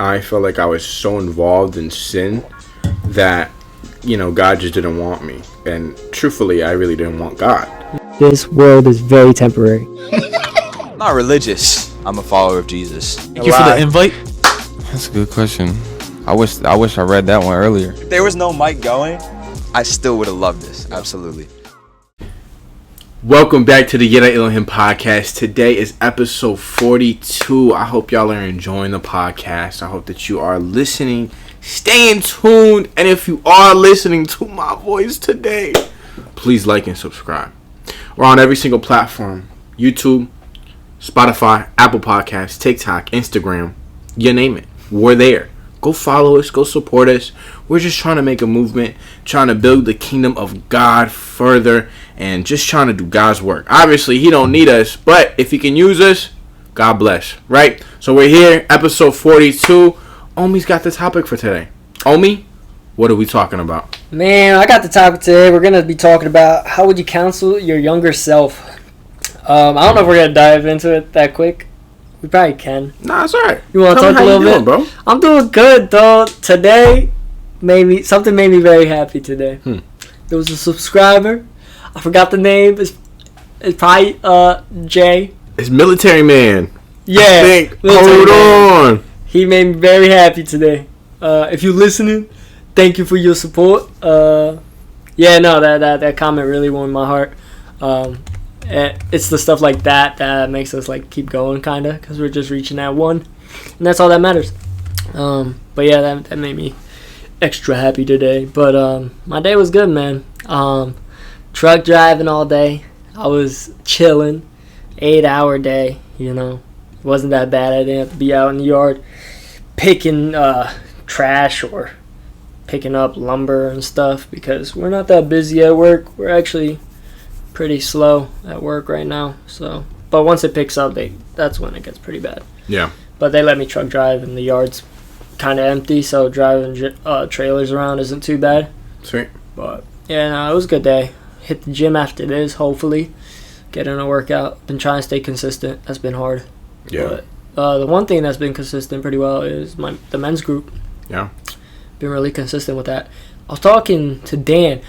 I felt like I was so involved in sin that, God just didn't want me. And truthfully, I really didn't want God. This world is very temporary. I'm not religious. I'm a follower of Jesus. Thank you for the invite. That's a good question. I wish I read that one earlier. If there was no mic going, I still would have loved this. Absolutely. Welcome back to the Yirat Elohim podcast. Today is episode 42. I hope y'all are enjoying the podcast. I hope that you are listening, staying tuned, and if you are listening to my voice today, please like and subscribe. We're on every single platform: YouTube, Spotify, Apple Podcasts, TikTok, Instagram, you name it. We're there. Go follow us. Go support us. We're just trying to make a movement, trying to build the kingdom of God further, and just trying to do God's work. Obviously, He don't need us, but if He can use us, God bless, right? So we're here, episode 42. Ommi's got the topic for today. Ommi, what are we talking about? Man, I got the topic today. We're going to be talking about how would you counsel your younger self. I don't know if we're going to dive into it that quick. We probably can. Nah, it's alright. You want to talk a little bit? Bro? I'm doing good, though. Today, something made me very happy today. There was a subscriber. I forgot the name. It's probably Jay. It's Military Man. Yeah. Hold on. He made me very happy today. If you're listening, thank you for your support. That comment really warmed my heart. It's the stuff like that makes us like keep going, kind of, because we're just reaching that one, and that's all that matters. But yeah, that made me extra happy today. But my day was good, man. Truck driving all day. I was chilling. 8-hour day. It wasn't that bad. I didn't have to be out in the yard picking trash or picking up lumber and stuff, because we're not that busy at work. We're actually pretty slow at work right now. So, but once it picks up, that's when it gets pretty bad. Yeah. But they let me truck drive, and the yard's kind of empty, so driving trailers around isn't too bad. Sweet. But yeah, no, it was a good day. Hit the gym after this, hopefully. Get in a workout. Been trying to stay consistent. That's been hard. Yeah. But the one thing that's been consistent pretty well is the men's group. Yeah. Been really consistent with that. I was talking to Dan.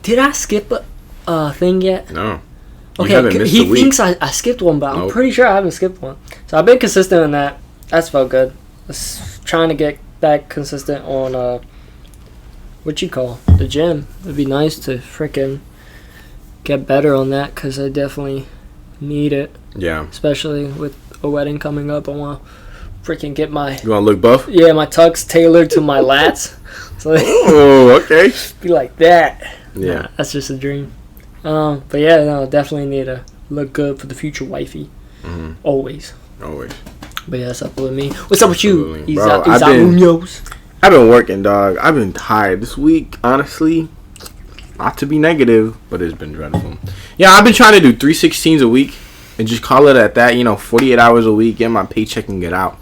Did I skip a thing yet? No. Okay, he thinks I skipped one, but I'm pretty sure I haven't skipped one. So I've been consistent in that. That's felt good. Just trying to get back consistent on the gym. It'd be nice to freaking get better on that, because I definitely need it. Yeah. Especially with a wedding coming up. I want to freaking get my... You want to look buff? Yeah, my tux tailored to my lats. So oh, okay. Be like that. Yeah. Nah, that's just a dream. But yeah, no, definitely need to look good for the future wifey. Mm-hmm. Always. But yeah, that's up with me. What's up with you? Bro, I've been working, dog. I've been tired this week, honestly. Not to be negative, but it's been dreadful. Yeah, I've been trying to do 316s a week and just call it at that, 48 hours a week, get my paycheck and get out.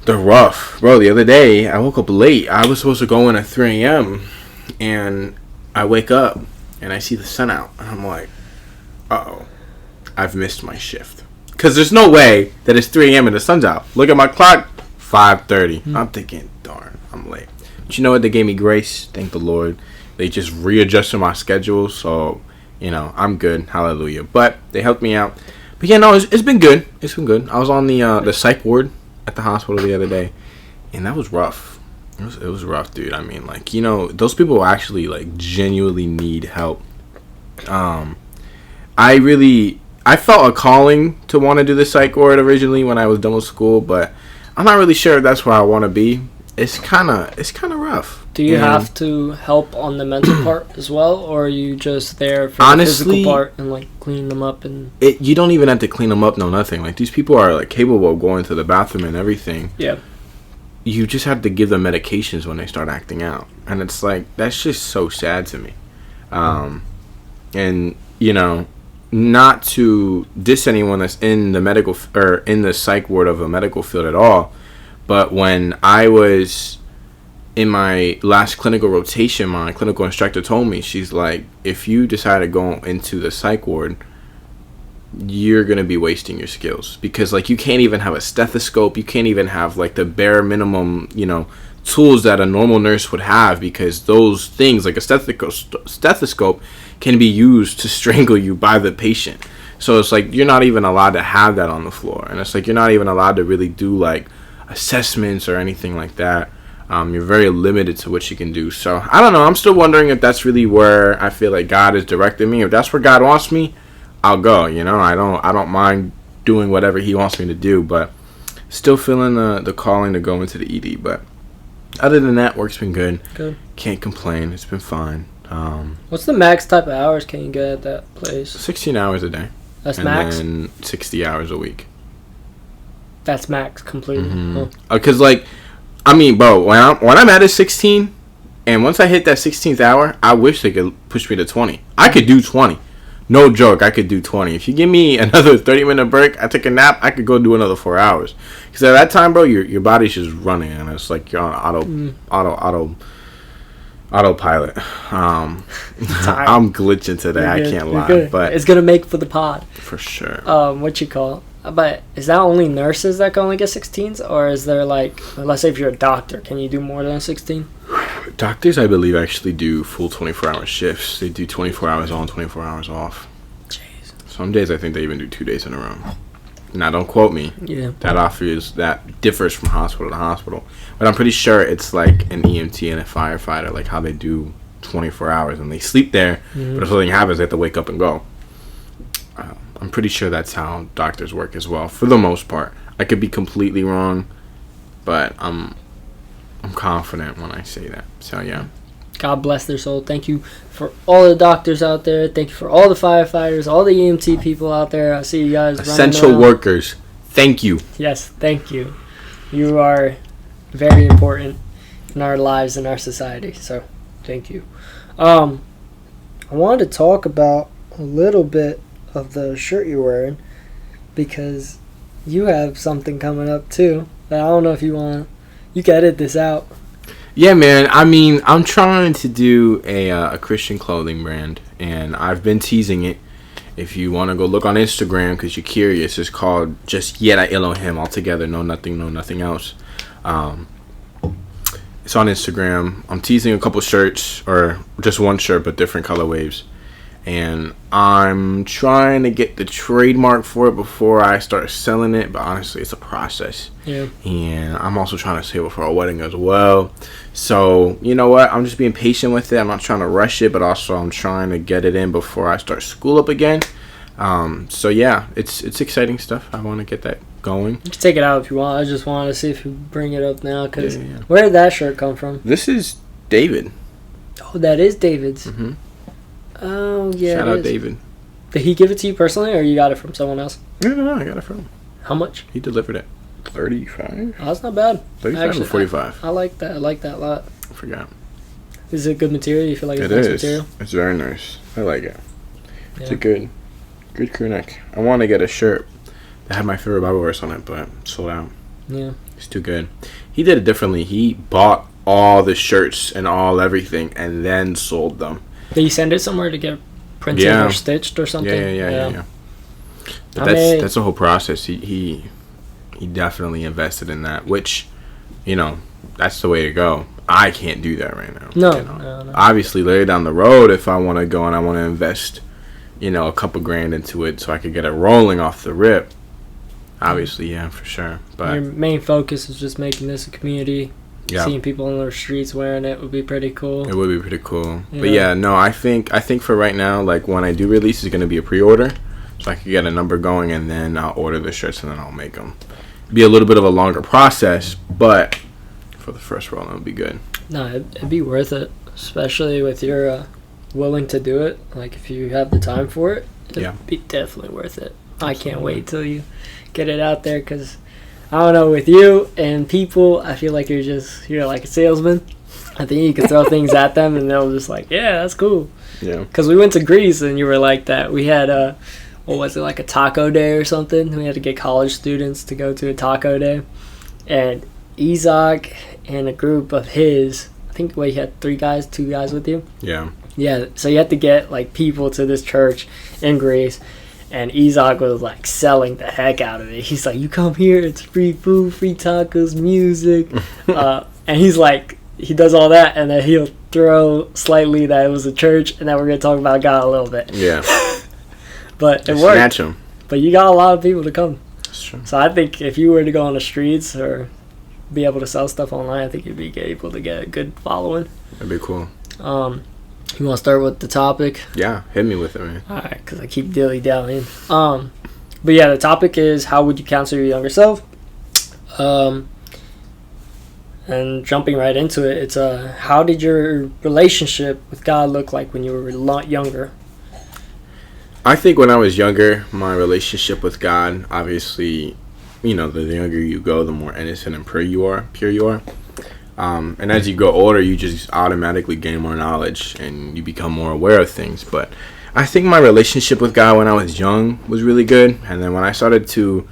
They're rough. Bro, the other day, I woke up late. I was supposed to go in at 3 a.m. and I wake up and I see the sun out. And I'm like, uh-oh, I've missed my shift. Because there's no way that it's 3 a.m. and the sun's out. Look at my clock, 5:30. I'm thinking, darn, I'm late. But you know what? They gave me grace. Thank the Lord. They just readjusted my schedule. So, I'm good. Hallelujah. But they helped me out. But yeah, no, it's been good. It's been good. I was on the psych ward at the hospital the other day. And that was rough. It was rough, dude. I mean, those people actually, genuinely need help. I felt a calling to want to do the psych ward originally when I was done with school, but I'm not really sure if that's where I want to be. It's kind of rough. Do you have to help on the mental part as well, or are you just there for the physical part and clean them up? And you don't even have to clean them up, no nothing. These people are capable of going to the bathroom and everything. Yeah. You just have to give them medications when they start acting out, and it's that's just so sad to me. And not to diss anyone that's in the medical or in the psych ward of a medical field at all, but when I was in my last clinical rotation, my clinical instructor told me, she's like, if you decide to go into the psych ward, you're going to be wasting your skills, because like you can't even have a stethoscope. You can't even have like the bare minimum, tools that a normal nurse would have, because those things like a stethoscope can be used to strangle you by the patient. So it's like you're not even allowed to have that on the floor, and it's like you're not even allowed to really do like assessments or anything like that. You're very limited to what you can do. So I don't know, I'm still wondering if that's really where I feel like God is directing me. If that's where God wants me, I'll go. I don't mind doing whatever he wants me to do, but still feeling the calling to go into the ED. But other than that, work's been good. Can't complain. It's been fine. What's the max type of hours can you get at that place? 16 hours a day. That's max? And then 60 hours a week. That's max completely. Because bro, when I'm at a 16, and once I hit that 16th hour, I wish they could push me to 20. I could do 20. No joke, I could do 20. If you give me another 30-minute break, I take a nap, I could go do another 4 hours. Because at that time, bro, your body's just running, and it's like you're on autopilot. I'm glitching today. I can't lie, but it's gonna make for the pod for sure. What you call? But is that only nurses that can only get 16s, or is there like, let's say if you're a doctor, can you do more than 16? Doctors, I believe, actually do full 24-hour shifts. They do 24 hours on, 24 hours off. Jeez. Some days I think they even do 2 days in a row. Now, don't quote me. Yeah. That differs from hospital to hospital. But I'm pretty sure it's like an EMT and a firefighter, like how they do 24 hours and they sleep there. But if something happens, they have to wake up and go. I'm pretty sure that's how doctors work as well, for the most part. I could be completely wrong, but I'm confident when I say that. So yeah. God bless their soul. Thank you for all the doctors out there. Thank you for all the firefighters, all the EMT people out there. I see you guys. Essential workers. Thank you. Yes, thank you. You are very important in our lives and our society. So thank you. I wanted to talk about a little bit of the shirt you're wearing, because you have something coming up too. But I don't know if you can edit this out. Yeah, man. I'm trying to do a Christian clothing brand, and I've been teasing it. If you want to go look on Instagram because you're curious, it's called just Yirat Elohim, all together, no nothing else. It's on Instagram. I'm teasing a couple shirts, or just one shirt but different color waves. And I'm trying to get the trademark for it before I start selling it. But honestly, it's a process. Yeah. And I'm also trying to save it for our wedding as well. So, you know what? I'm just being patient with it. I'm not trying to rush it. But also, I'm trying to get it in before I start school up again. So, yeah. It's exciting stuff. I want to get that going. You can take it out if you want. I just wanted to see if you bring it up now. Because where did that shirt come from? This is David. Oh, that is David's. Mm-hmm. Oh, yeah. Shout out David. Did he give it to you personally, or you got it from someone else? No, I got it from him. How much? He delivered it. 35? Oh, that's not bad. 35 or 45? I like that. I like that a lot. I forgot. Is it good material? You feel like it's nice material? It's very nice. I like it. Yeah. It's a good crew neck. I want to get a shirt that had my favorite Bible verse on it, but sold out. Yeah. It's too good. He did it differently. He bought all the shirts and everything and then sold them. Did you send it somewhere to get printed or stitched or something? Yeah. But that's the whole process. He definitely invested in that, which, that's the way to go. I can't do that right now. No. Obviously, later down the road, if I want to go and I want to invest, a couple grand into it so I could get it rolling off the rip, obviously, yeah, for sure. But your main focus is just making this a community. Yeah. Seeing people on the streets wearing it would be pretty cool. It would be pretty cool. Yeah. But yeah, no, I think for right now, like when I do release, it's gonna be a pre-order, so I can get a number going, and then I'll order the shirts and then I'll make them. Be a little bit of a longer process, but for the first roll, it'll be good. No, it'd be worth it, especially with your willing to do it. Like if you have the time for it, it'd be definitely worth it. I can't wait till you get it out there, because I don't know, with you and people, I feel like you're like a salesman. I think you can throw things at them and they'll just like, yeah, that's cool. Yeah. Because we went to Greece and you were like that. We had what was it, like a taco day or something? We had to get college students to go to a taco day. And Isaac and a group of his, I think he had 2 guys with you. Yeah. Yeah, so you had to get like people to this church in Greece. And Isaac was like selling the heck out of it. He's like, you come here, it's free food, free tacos, music. And he's like, he does all that, and then he'll throw slightly that it was a church and that we're going to talk about God a little bit. Yeah. But it worked. Snatch him. But you got a lot of people to come. That's true. So I think if you were to go on the streets or be able to sell stuff online, I think you'd be able to get a good following. That'd be cool. You want to start with the topic? Yeah, hit me with it, man. All right, because I keep dilly-dallying. But yeah, the topic is how would you counsel your younger self? And jumping right into it, it's how did your relationship with God look like when you were a lot younger? I think when I was younger, my relationship with God, obviously, the younger you go, the more innocent and pure you are. And as you grow older, you just automatically gain more knowledge and you become more aware of things. But I think my relationship with God when I was young was really good. And then when I started to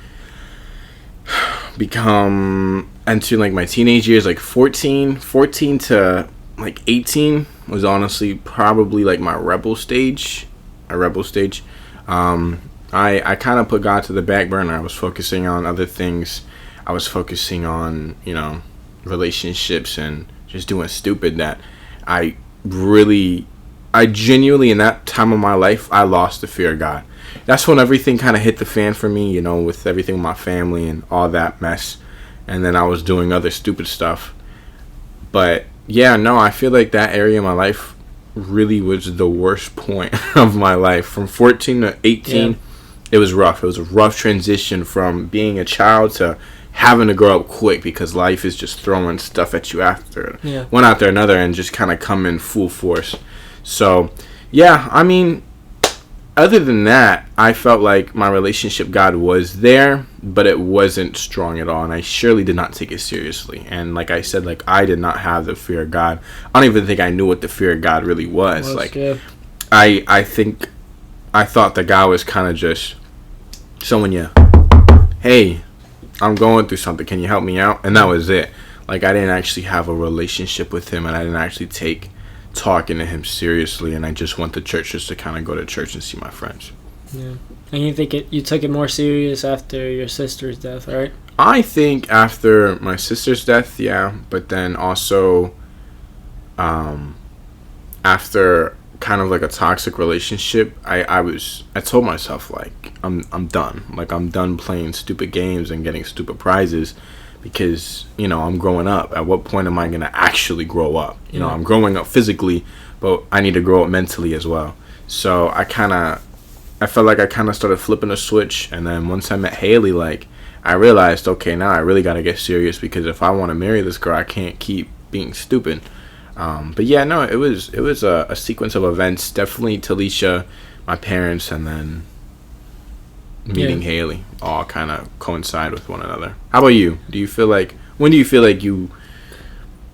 enter like my teenage years, like 14 to like 18 was honestly probably like my rebel stage. I kind of put God to the back burner. I was focusing on other things. I was focusing on, relationships and just doing stupid that I genuinely in that time of my life, I lost the fear of God. That's when everything kind of hit the fan for me, with everything with my family and all that mess. And then I was doing other stupid stuff. But yeah, no, I feel like that area of my life really was the worst point of my life. From 14 to 18, It was rough. It was a rough transition from being a child to having to grow up quick because life is just throwing stuff at you after one after another and just kind of come in full force. So, yeah, I mean, other than that, I felt like my relationship with God was there, but it wasn't strong at all, and I surely did not take it seriously. And like I said, like I did not have the fear of God. I don't even think I knew what the fear of God really was. I think I thought that God was kind of just showing you, hey, I'm going through something, can you help me out? And that was it. Like, I didn't actually have a relationship with him, and I didn't actually take talking to him seriously, and I just went to church just to kind of go to church and see my friends. Yeah. And you think you took it more serious after your sister's death, right? I think after my sister's death, yeah, but then also after kind of like a toxic relationship, I told myself, like, I'm done. Like, I'm done playing stupid games and getting stupid prizes because, I'm growing up. At what point am I going to actually grow up? I'm growing up physically, but I need to grow up mentally as well. So I felt like I kind of started flipping a switch, and then once I met Haley, like, I realized, okay, now I really got to get serious because if I want to marry this girl, I can't keep being stupid. But yeah, no, it was a sequence of events. Definitely Talisha, my parents, and then meeting Haley all kind of coincide with one another. How about you? When do you feel like you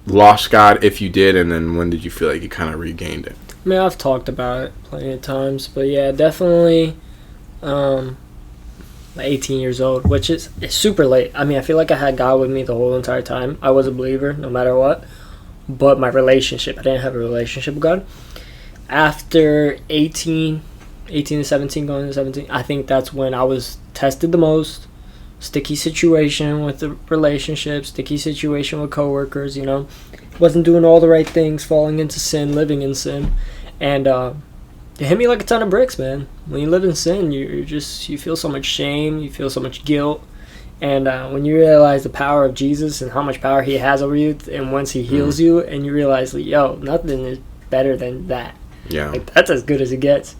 lost God, if you did, and then when did you feel like you kind of regained it? I mean, I've talked about it plenty of times, but yeah, definitely 18 years old, which it's super late. I mean, I feel like I had God with me the whole entire time. I was a believer no matter what. But my relationship, I didn't have a relationship with God. After 18 to 17, going to 17, I think that's when I was tested the most. Sticky situation with the relationship, sticky situation with coworkers, Wasn't doing all the right things, falling into sin, living in sin. And it hit me like a ton of bricks, man. When you live in sin, you feel so much shame, you feel so much guilt. And when you realize the power of Jesus and how much power he has over you, and once he heals you, and you realize, like, nothing is better than that. Yeah. Like, that's as good as it gets.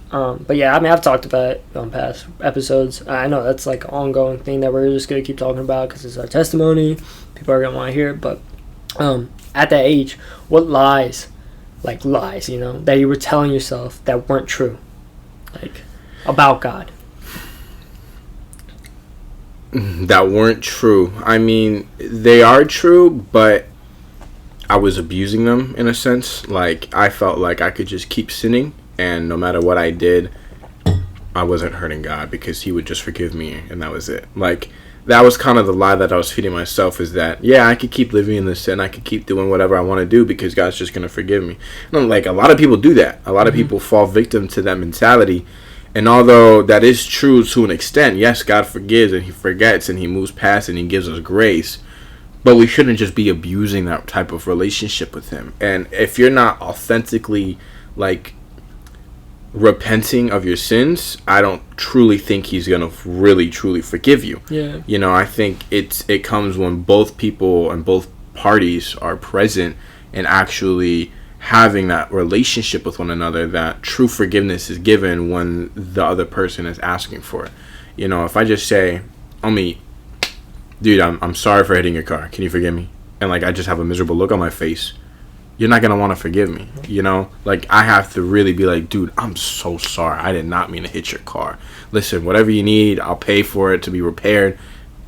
But yeah, I mean, I've talked about it on past episodes. I know that's like an ongoing thing that we're just going to keep talking about because it's our testimony. People are going to want to hear it. But at that age, what lies, that you were telling yourself that weren't true, like, about God? That weren't true. I mean, they are true, but I was abusing them in a sense. Like, I felt like I could just keep sinning, and no matter what I did, I wasn't hurting God because he would just forgive me, and that was it. Like, that was kind of the lie that I was feeding myself, is that, yeah, I could keep living in this sin, I could keep doing whatever I want to do because God's just going to forgive me. And, like, a lot of people do that. A lot of people fall victim to that mentality, And although that is true to an extent, yes, God forgives and he forgets and he moves past and he gives us grace. But we shouldn't just be abusing that type of relationship with him. And if you're not authentically, like, repenting of your sins, I don't truly think he's going to really, truly forgive you. Yeah. You know, I think it comes when both people and both parties are present and actually having that relationship with one another, that true forgiveness is given when the other person is asking for it. You know, if I just say, Ommi, dude, I'm sorry for hitting your car. Can you forgive me? And, like, I just have a miserable look on my face. You're not going to want to forgive me, you know? Like, I have to really be like, dude, I'm so sorry. I did not mean to hit your car. Listen, whatever you need, I'll pay for it to be repaired.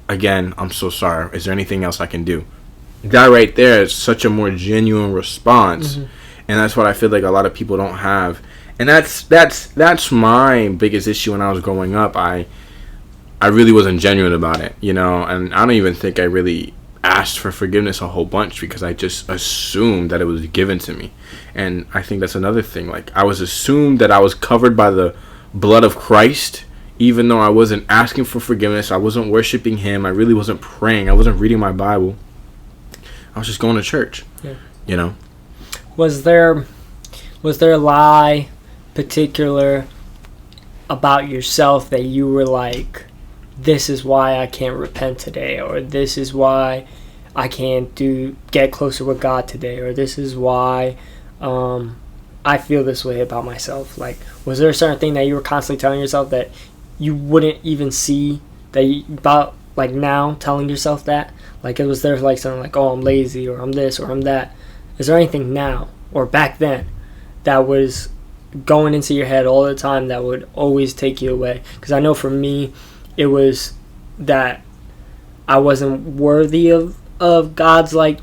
Again, I'm so sorry. Is there anything else I can do? That right there is such a more genuine response. Mm-hmm. And that's what I feel like a lot of people don't have. And that's my biggest issue when I was growing up. I really wasn't genuine about it, you know? And I don't even think I really asked for forgiveness a whole bunch because I just assumed that it was given to me. And I think that's another thing. Like, I was assumed that I was covered by the blood of Christ, even though I wasn't asking for forgiveness. I wasn't worshiping him. I really wasn't praying. I wasn't reading my Bible. I was just going to church. Yeah. You know? Was there a lie particular about yourself that you were like, this is why I can't repent today, or this is why I can't get closer with God today, or this is why I feel this way about myself? Like, was there a certain thing that you were constantly telling yourself that you wouldn't even see about, like, now telling yourself that? Like, it was there like something like, oh, I'm lazy, or I'm this, or I'm that. Is there anything now or back then that was going into your head all the time that would always take you away? Because I know for me, it was that I wasn't worthy of God's, like,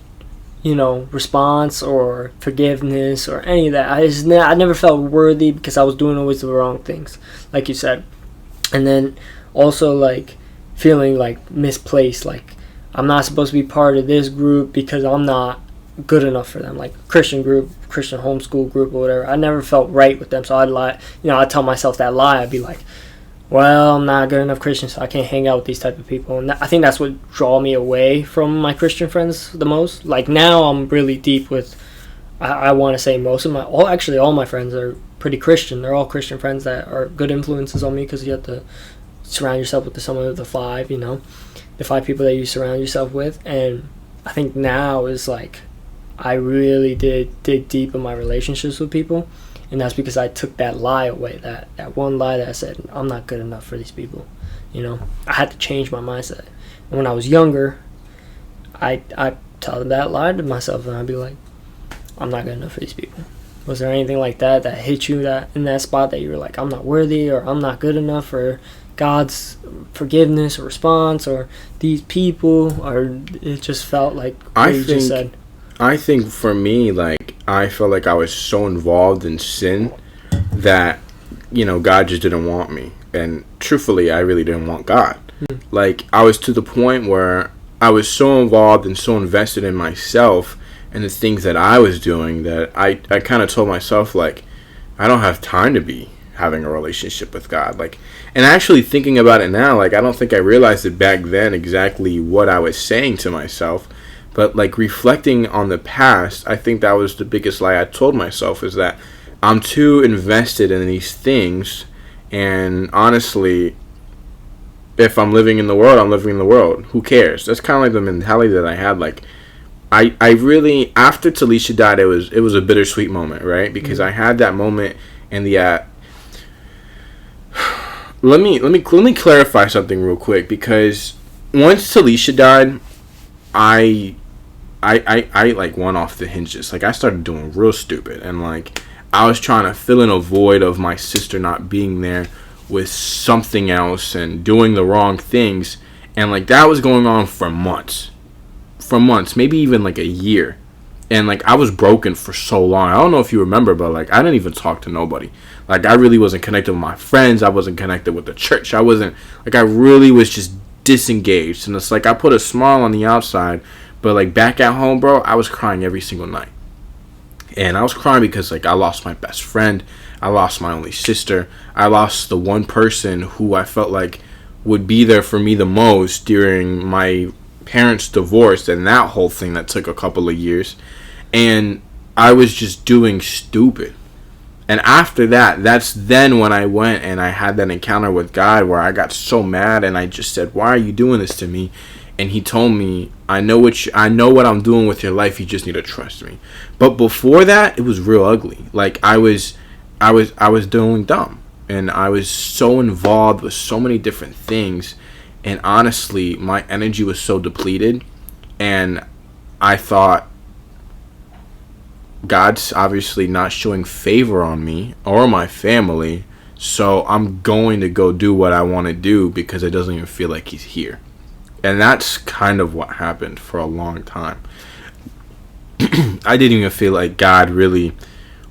you know, response or forgiveness or any of that. I never felt worthy because I was doing always the wrong things, like you said. And then also, like, feeling like misplaced, like I'm not supposed to be part of this group because I'm not good enough for them, like Christian group, Christian homeschool group or whatever. I never felt right with them, so I'd lie, you know, I'd tell myself that lie. I'd be like, well, I'm not good enough Christian, so I can't hang out with these type of people. And I think that's what draw me away from my Christian friends the most. Like, now I'm really deep with, I want to say most of all my friends are pretty Christian. They're all Christian friends that are good influences on me, because you have to surround yourself with some of the five, you know, the five people that you surround yourself with. And I think now is like, I really did dig deep in my relationships with people. And that's because I took that lie away, that one lie that I said, I'm not good enough for these people. You know, I had to change my mindset. And when I was younger, I tell that lie to myself, and I'd be like, I'm not good enough for these people. Was there anything like that hit you in that spot that you were like, I'm not worthy, or I'm not good enough for God's forgiveness or response, or these people, or it just felt like what you just said? I think for me, like, I felt like I was so involved in sin that, you know, God just didn't want me. And truthfully, I really didn't want God. Like, I was to the point where I was so involved and so invested in myself and the things that I was doing that I kind of told myself, like, I don't have time to be having a relationship with God. Like, and actually thinking about it now, like, I don't think I realized it back then exactly what I was saying to myself. But, like, reflecting on the past, I think that was the biggest lie I told myself, is that I'm too invested in these things. And honestly, if I'm living in the world, I'm living in the world. Who cares? That's kind of like the mentality that I had. Like, I really, after Talisha died, it was a bittersweet moment, right? Because I had that moment in the let me clarify something real quick, because once Talisha died, I like went off the hinges. Like, I started doing real stupid, and like I was trying to fill in a void of my sister not being there with something else and doing the wrong things, and like that was going on for months, maybe even like a year. And like I was broken for so long. I don't know if you remember, but like I didn't even talk to nobody. Like, I really wasn't connected with my friends. I wasn't connected with the church. I really was just disengaged. And it's like I put a smile on the outside, but like back at home, bro, I was crying every single night. And I was crying because, like, I lost my best friend. I lost my only sister. I lost the one person who I felt like would be there for me the most during my parents' divorce and that whole thing that took a couple of years. And I was just doing stupid. And after that, that's then when I went and I had that encounter with God where I got so mad and I just said, "Why are you doing this to me?" And he told me, I know what I'm doing with your life. You just need to trust me. But before that, it was real ugly. Like I was doing dumb, and I was so involved with so many different things, and honestly, my energy was so depleted, and I thought, God's obviously not showing favor on me or my family, so I'm going to go do what I want to do because it doesn't even feel like he's here. And that's kind of what happened for a long time. I didn't even feel like God really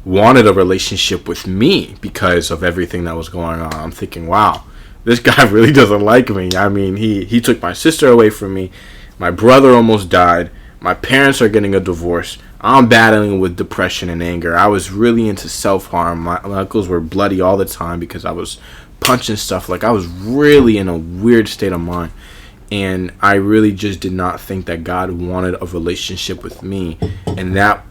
wanted a relationship with me because of everything that was going on. I'm thinking, wow, this guy really doesn't like me. I mean, he took my sister away from me. My brother almost died. My parents are getting a divorce. I'm battling with depression and anger. I was really into self-harm. My ankles were bloody all the time because I was punching stuff. Like, I was really in a weird state of mind. And I really just did not think that God wanted a relationship with me. And that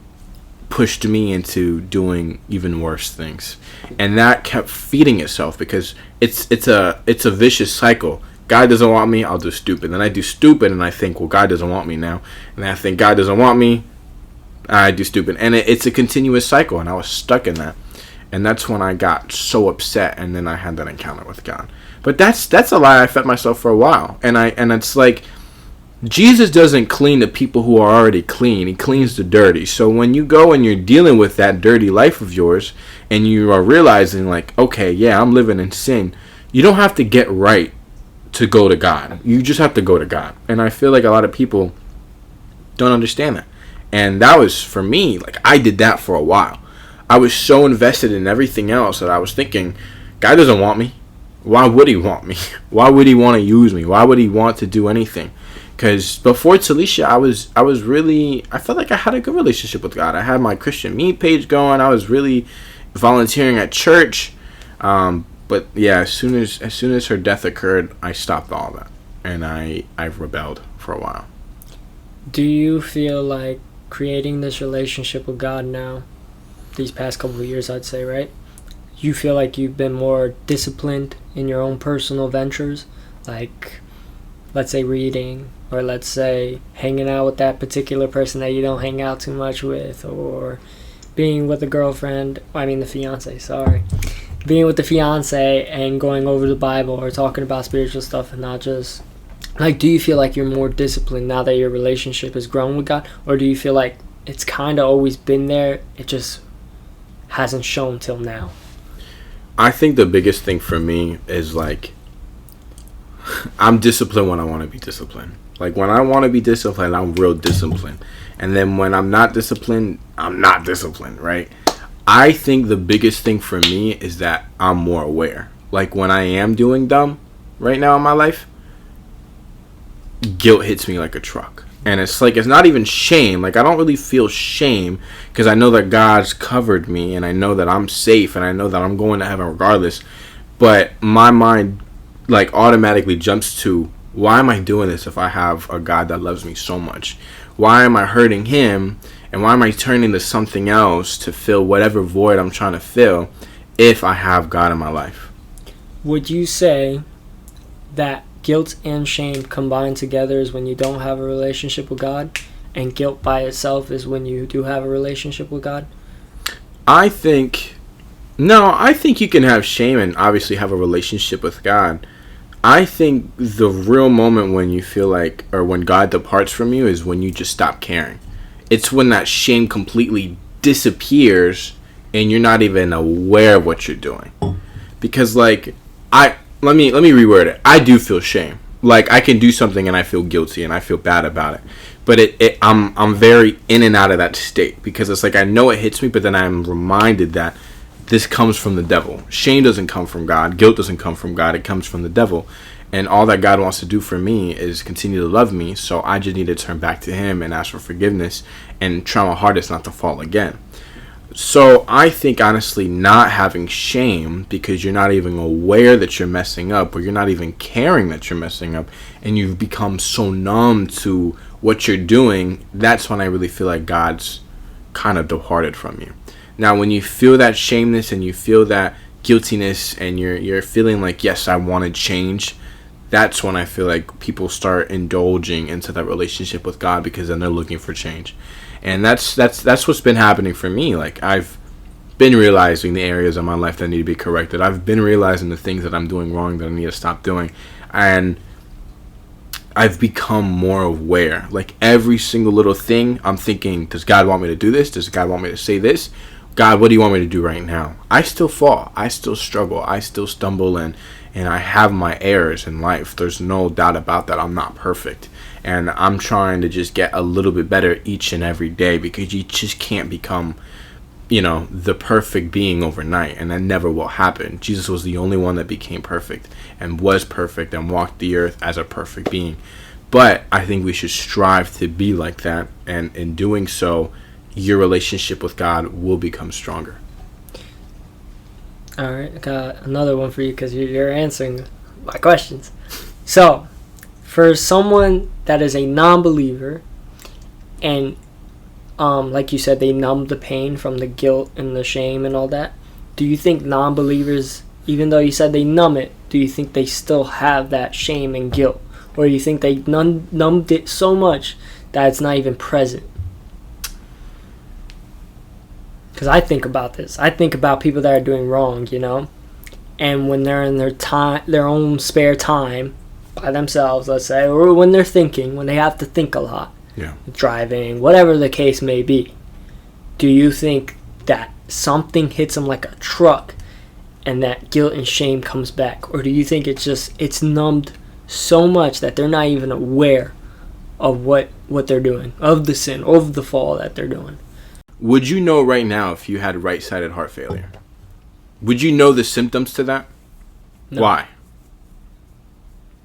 pushed me into doing even worse things. And that kept feeding itself because it's a vicious cycle. God doesn't want me, I'll do stupid. Then I do stupid and I think, well, God doesn't want me now. And then I think God doesn't want me, I do stupid. And it's a continuous cycle, and I was stuck in that. And that's when I got so upset, and then I had that encounter with God. But that's a lie I fed myself for a while. And it's like, Jesus doesn't clean the people who are already clean. He cleans the dirty. So when you go and you're dealing with that dirty life of yours, and you are realizing, like, okay, yeah, I'm living in sin, you don't have to get right to go to God. You just have to go to God. And I feel like a lot of people don't understand that. And that was, for me, like, I did that for a while. I was so invested in everything else that I was thinking, God doesn't want me. Why would he want me? Why would he want to use me? Why would he want to do anything? Because before Talisha, I felt like I had a good relationship with God. I had my Christian Me page going. I was really volunteering at church. But yeah, as soon as her death occurred, I stopped all that. And I rebelled for a while. Do you feel like creating this relationship with God now, these past couple of years, I'd say, right? You feel like you've been more disciplined in your own personal ventures, like, let's say, reading, or let's say hanging out with that particular person that you don't hang out too much with, or being with a girlfriend, the fiance, sorry. Being with the fiance and going over the Bible or talking about spiritual stuff and not just, like, do you feel like you're more disciplined now that your relationship has grown with God? Or do you feel like it's kind of always been there, it just hasn't shown till now? I think the biggest thing for me is, like, I'm disciplined when I want to be disciplined. Like, when I want to be disciplined, I'm real disciplined. And then when I'm not disciplined, I'm not disciplined, right? I think the biggest thing for me is that I'm more aware. Like, when I am doing dumb right now in my life, guilt hits me like a truck. And it's like, it's not even shame. Like, I don't really feel shame because I know that God's covered me and I know that I'm safe and I know that I'm going to heaven regardless. But my mind, like, automatically jumps to, why am I doing this if I have a God that loves me so much? Why am I hurting him? And why am I turning to something else to fill whatever void I'm trying to fill if I have God in my life? Would you say that guilt and shame combined together is when you don't have a relationship with God, and guilt by itself is when you do have a relationship with God? I think you can have shame and obviously have a relationship with God. I think the real moment when you feel like, or when God departs from you, is when you just stop caring. It's when that shame completely disappears and you're not even aware of what you're doing. Because, like, let me reword it. I do feel shame. Like, I can do something and I feel guilty and I feel bad about it. But I'm very in and out of that state because it's like I know it hits me, but then I'm reminded that this comes from the devil. Shame doesn't come from God. Guilt doesn't come from God. It comes from the devil. And all that God wants to do for me is continue to love me. So I just need to turn back to him and ask for forgiveness and try my hardest not to fall again. So I think honestly not having shame because you're not even aware that you're messing up, or you're not even caring that you're messing up, and you've become so numb to what you're doing, that's when I really feel like God's kind of departed from you. Now when you feel that shameness and you feel that guiltiness and you're feeling like, yes, I want to change, that's when I feel like people start indulging into that relationship with God, because then they're looking for change. And that's what's been happening for me. Like, I've been realizing the areas of my life that need to be corrected. I've been realizing the things that I'm doing wrong that I need to stop doing. And I've become more aware. Like, every single little thing, I'm thinking, does God want me to do this? Does God want me to say this? God, what do you want me to do right now? I still fall. I still struggle. I still stumble, and I have my errors in life. There's no doubt about that. I'm not perfect. And I'm trying to just get a little bit better each and every day, because you just can't become, the perfect being overnight. And that never will happen. Jesus was the only one that became perfect and was perfect and walked the earth as a perfect being. But I think we should strive to be like that. And in doing so, your relationship with God will become stronger. All right, I got another one for you, because you're answering my questions. So, for someone that is a non-believer, and like you said, they numb the pain from the guilt and the shame and all that, do you think non-believers, even though you said they numb it, do you think they still have that shame and guilt? Or do you think they numbed it so much that it's not even present? Because I think about this. I think about people that are doing wrong, and when they're in their own spare time by themselves, let's say, or when they're thinking, when they have to think a lot, driving, whatever the case may be, do you think that something hits them like a truck and that guilt and shame comes back? Or do you think it's numbed so much that they're not even aware of what they're doing, of the sin, of the fall that they're doing? Would you know right now if you had right-sided heart failure? Would you know the symptoms to that? No. Why?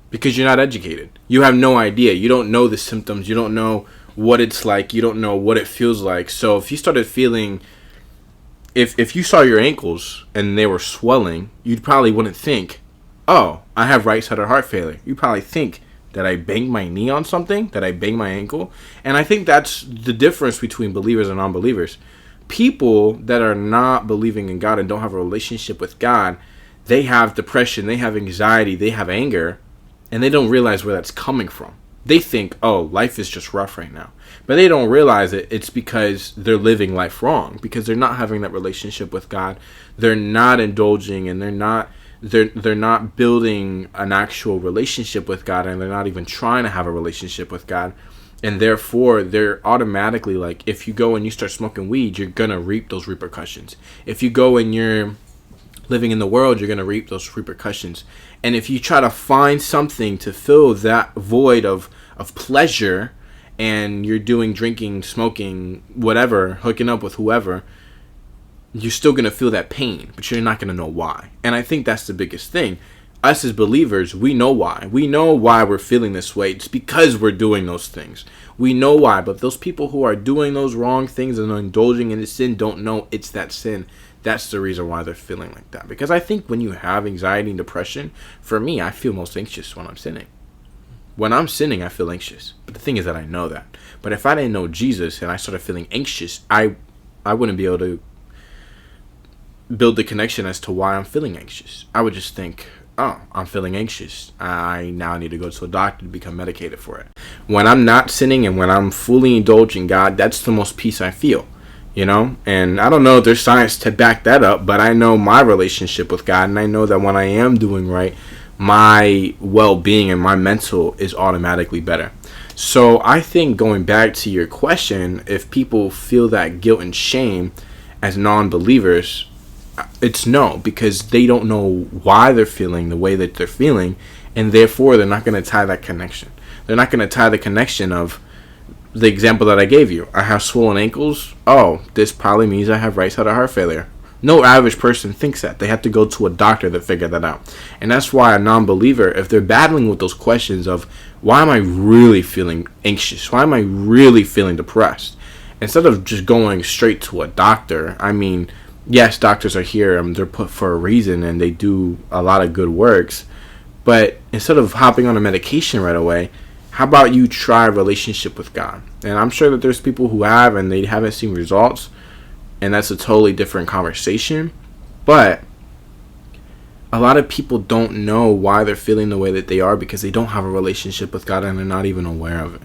Because you're not educated. You have no idea. You don't know the symptoms. You don't know what it's like. You don't know what it feels like. So if you started feeling, if you saw your ankles and they were swelling, you probably wouldn't think, oh, I have right-sided heart failure. You probably think, that I banged my knee on something, that I banged my ankle. And I think that's the difference between believers and non-believers. People that are not believing in God and don't have a relationship with God, they have depression, they have anxiety, they have anger, and they don't realize where that's coming from. They think, oh, life is just rough right now. But they don't realize it's because they're living life wrong, because they're not having that relationship with God. They're not indulging, and they're not building an actual relationship with God, and they're not even trying to have a relationship with God. And therefore, they're automatically like, if you go and you start smoking weed, you're going to reap those repercussions. If you go and you're living in the world, you're going to reap those repercussions. And if you try to find something to fill that void of pleasure, and you're doing drinking, smoking, whatever, hooking up with whoever, you're still going to feel that pain, but you're not going to know why. And I think that's the biggest thing. Us as believers, we know why. We know why we're feeling this way. It's because we're doing those things. We know why. But those people who are doing those wrong things and are indulging in the sin don't know it's that sin. That's the reason why they're feeling like that. Because I think when you have anxiety and depression, for me, I feel most anxious when I'm sinning. When I'm sinning, I feel anxious. But the thing is that I know that. But if I didn't know Jesus and I started feeling anxious, I wouldn't be able to build the connection as to why I'm feeling anxious. I would just think, oh, I'm feeling anxious. I now need to go to a doctor to become medicated for it. When I'm not sinning and when I'm fully indulging God, that's the most peace I feel, And I don't know if there's science to back that up, but I know my relationship with God, and I know that when I am doing right, my well-being and my mental is automatically better. So I think, going back to your question, if people feel that guilt and shame as non-believers, it's no, because they don't know why they're feeling the way that they're feeling, and therefore they're not going to tie that connection. They're not going to tie the connection of the example that I gave you. I have swollen ankles. Oh, this probably means I have right-sided heart failure. No average person thinks that. They have to go to a doctor to figure that out. And that's why a non-believer, if they're battling with those questions of, why am I really feeling anxious? Why am I really feeling depressed? instead of just going straight to a doctor, I mean, yes, doctors are here, they're put for a reason, and they do a lot of good works. But instead of hopping on a medication right away, how about you try a relationship with God? And I'm sure that there's people who have, and they haven't seen results, and that's a totally different conversation. But a lot of people don't know why they're feeling the way that they are because they don't have a relationship with God, and they're not even aware of it.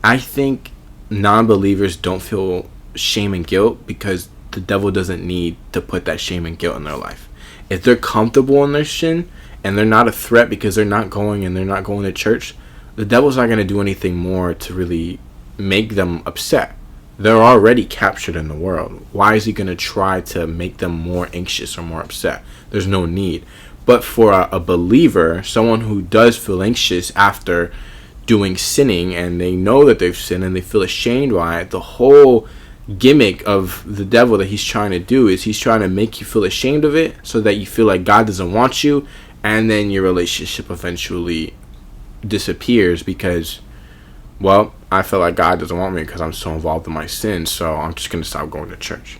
I think non-believers don't feel shame and guilt because the devil doesn't need to put that shame and guilt in their life. If they're comfortable in their sin and they're not a threat because they're not going to church, the devil's not going to do anything more to really make them upset. They're already captured in the world. Why is he going to try to make them more anxious or more upset? There's no need. But for a believer, someone who does feel anxious after doing sinning, and they know that they've sinned and they feel ashamed by it, the whole gimmick of the devil that he's trying to do is he's trying to make you feel ashamed of it so that you feel like God doesn't want you, and then your relationship eventually disappears because, well, I feel like God doesn't want me because I'm so involved in my sins, so I'm just going to stop going to church.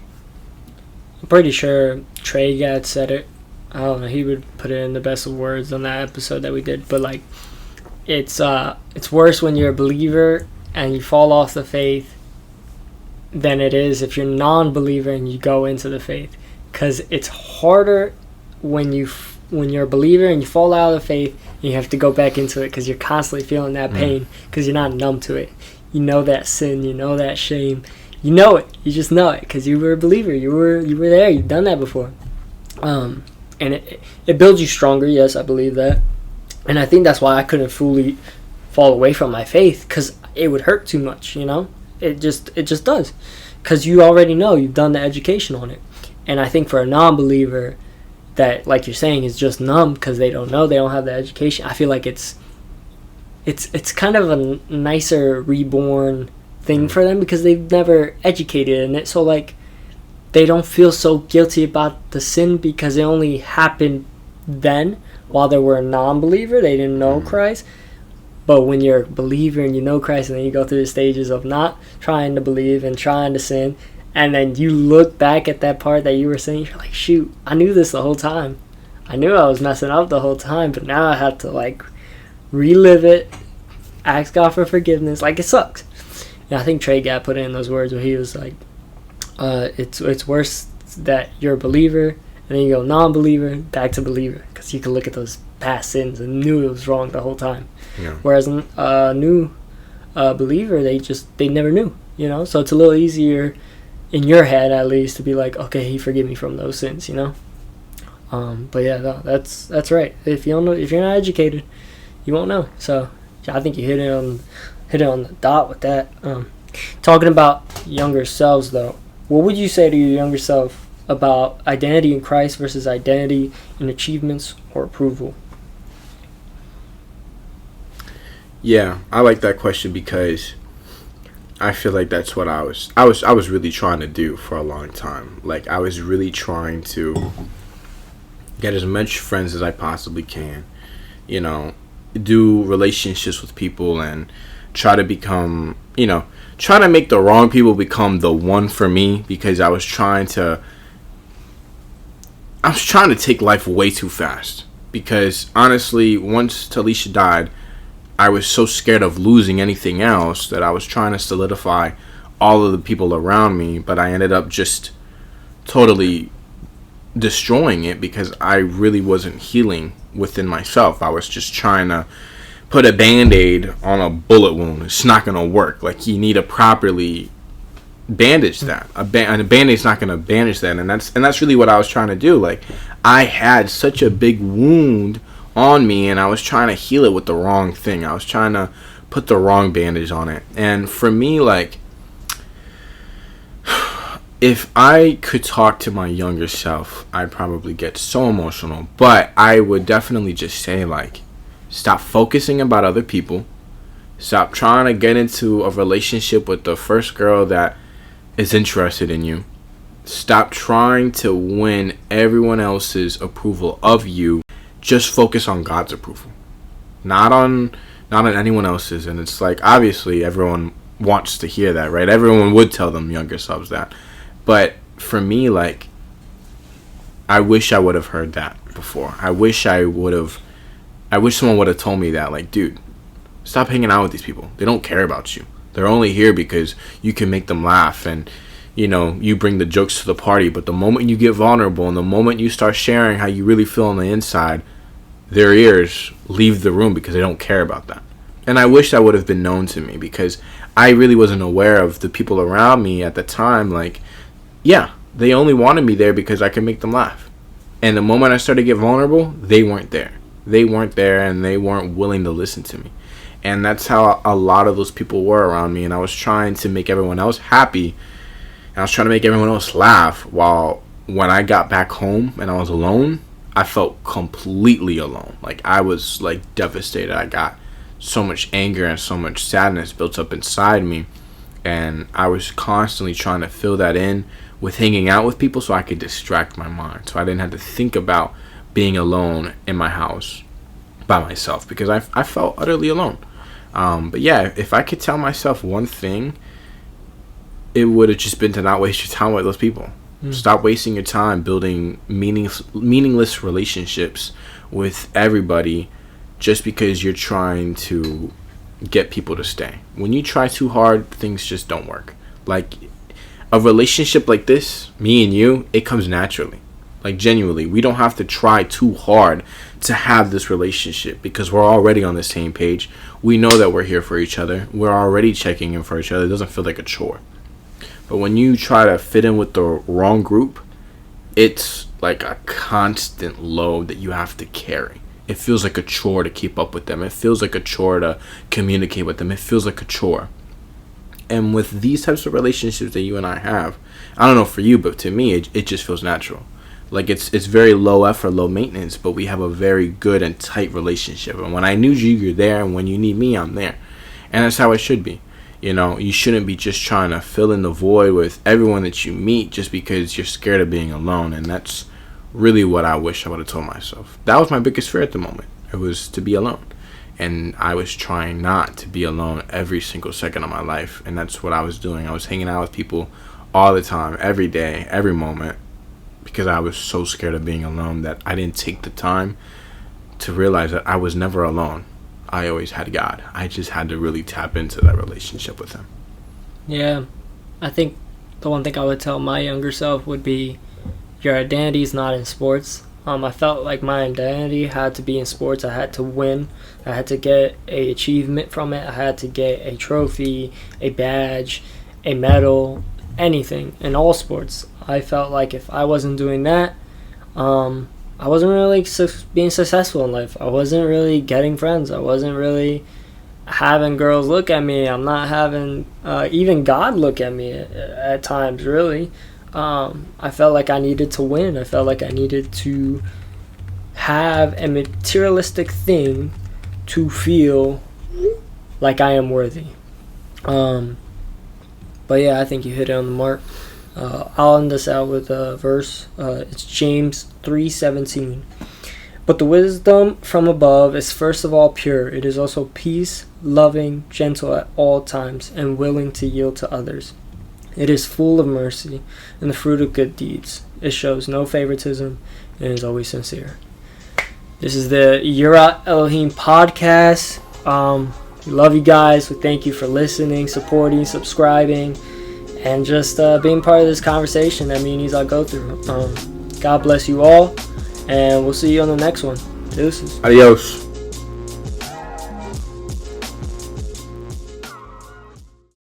I'm pretty sure Trey Gad said it. I don't know, he would put it in the best of words on that episode that we did, but like, it's worse when you're a believer and you fall off the faith than it is if you're a non-believer and you go into the faith, because it's harder when you're a believer and you fall out of the faith and you have to go back into it because you're constantly feeling that pain because you're not numb to it. You know that sin, you know that shame, you know it, you just know it because you were a believer, you were there, you've done that before, and it builds you stronger. Yes, I believe that, and I think that's why I couldn't fully fall away from my faith, because it would hurt too much, you know. It just does, because you already know, you've done the education on it. And I think for a non-believer that, like you're saying, is just numb because they don't know, they don't have the education, I feel like it's kind of a nicer reborn thing for them because they've never educated in it. So like, they don't feel so guilty about the sin because it only happened then while they were a non-believer. They didn't know Christ. But when you're a believer and you know Christ, and then you go through the stages of not trying to believe and trying to sin, and then you look back at that part that you were saying, you're like, shoot, I knew this the whole time. I knew I was messing up the whole time, but now I have to like relive it, ask God for forgiveness. Like, it sucks. And I think Trey Gad put it in those words where he was like, it's worse that you're a believer and then you go non-believer back to believer, because you can look at those past sins and knew it was wrong the whole time. Yeah. Whereas a new believer, they never knew, you know. So it's a little easier in your head, at least, to be like, okay, he forgive me from those sins, you know. But yeah, no, that's right. If you don't know, if you're not educated, you won't know. So I think you hit it on the dot with that. Talking about younger selves, though, what would you say to your younger self about identity in Christ versus identity in achievements or approval? Yeah, I like that question because I feel like that's what I was really trying to do for a long time. Like, I was really trying to get as much friends as I possibly can, you know, do relationships with people and try to become, you know, try to make the wrong people become the one for me, because I was trying to take life way too fast. Because honestly, once Talisha died, I was so scared of losing anything else that I was trying to solidify all of the people around me, but I ended up just totally destroying it because I really wasn't healing within myself. I was just trying to put a Band-Aid on a bullet wound. It's not going to work. Like, you need to properly bandage that. A Band-Aid's not going to bandage that, and that's really what I was trying to do. Like, I had such a big wound on me, and I was trying to heal it with the wrong thing. I was trying to put the wrong bandage on it. And for me, like, if I could talk to my younger self, I'd probably get so emotional. But I would definitely just say, like, stop focusing about other people. Stop trying to get into a relationship with the first girl that is interested in you. Stop trying to win everyone else's approval of you. Just focus on God's approval, not on anyone else's. And it's like, obviously everyone wants to hear that, right? Everyone would tell them younger selves that. But for me, like, I wish I would have heard that before. I wish someone would have told me that, like, dude, stop hanging out with these people. They don't care about you. They're only here because you can make them laugh and, you know, you bring the jokes to the party. But the moment you get vulnerable and the moment you start sharing how you really feel on the inside, their ears leave the room because they don't care about that. And I wish that would have been known to me, because I really wasn't aware of the people around me at the time. Like, yeah, they only wanted me there because I could make them laugh. And the moment I started to get vulnerable, they weren't there. They weren't there, and they weren't willing to listen to me. And that's how a lot of those people were around me. And I was trying to make everyone else happy. And I was trying to make everyone else laugh. While when I got back home and I was alone, I felt completely alone. Like, I was, like, devastated. I got so much anger and so much sadness built up inside me. And I was constantly trying to fill that in with hanging out with people so I could distract my mind. So I didn't have to think about being alone in my house by myself, because I felt utterly alone. But yeah, if I could tell myself one thing, it would have just been to not waste your time with those people. Stop wasting your time building meaningless relationships with everybody just because you're trying to get people to stay. When you try too hard, things just don't work. Like, a relationship like this, me and you, it comes naturally. Like, genuinely, we don't have to try too hard to have this relationship, because we're already on the same page. We know that we're here for each other. We're already checking in for each other. It doesn't feel like a chore. But when you try to fit in with the wrong group, it's like a constant load that you have to carry. It feels like a chore to keep up with them. It feels like a chore to communicate with them. It feels like a chore. And with these types of relationships that you and I have, I don't know for you, but to me, it just feels natural. Like, it's very low effort, low maintenance, but we have a very good and tight relationship. And when I need you, you're there. And when you need me, I'm there. And that's how it should be. You know, you shouldn't be just trying to fill in the void with everyone that you meet just because you're scared of being alone. And that's really what I wish I would have told myself. That was my biggest fear at the moment. It was to be alone. And I was trying not to be alone every single second of my life. And that's what I was doing. I was hanging out with people all the time, every day, every moment, because I was so scared of being alone that I didn't take the time to realize that I was never alone. I always had God. I just had to really tap into that relationship with him. Yeah, I think the one thing I would tell my younger self would be, your identity is not in sports. I felt like my identity had to be in sports. I had to win. I had to get a achievement from it. I had to get a trophy, a badge, a medal, anything in all sports. I felt like if I wasn't doing that, I wasn't really being successful in life. I wasn't really getting friends. I wasn't really having girls look at me. I'm not having even God look at me at times, really. I felt like I needed to win. I felt like I needed to have a materialistic thing to feel like I am worthy. But yeah, I think you hit it on the mark. I'll end this out with a verse. It's James 3:17. But the wisdom from above is first of all pure. It is also peace, loving, gentle at all times, and willing to yield to others. It is full of mercy and the fruit of good deeds. It shows no favoritism and is always sincere. This is the Yirat Elohim podcast. We love you guys. We thank you for listening, supporting, subscribing, and just being part of this conversation that me and Isaac go through. God bless you all, and we'll see you on the next one. Deuces. Adios.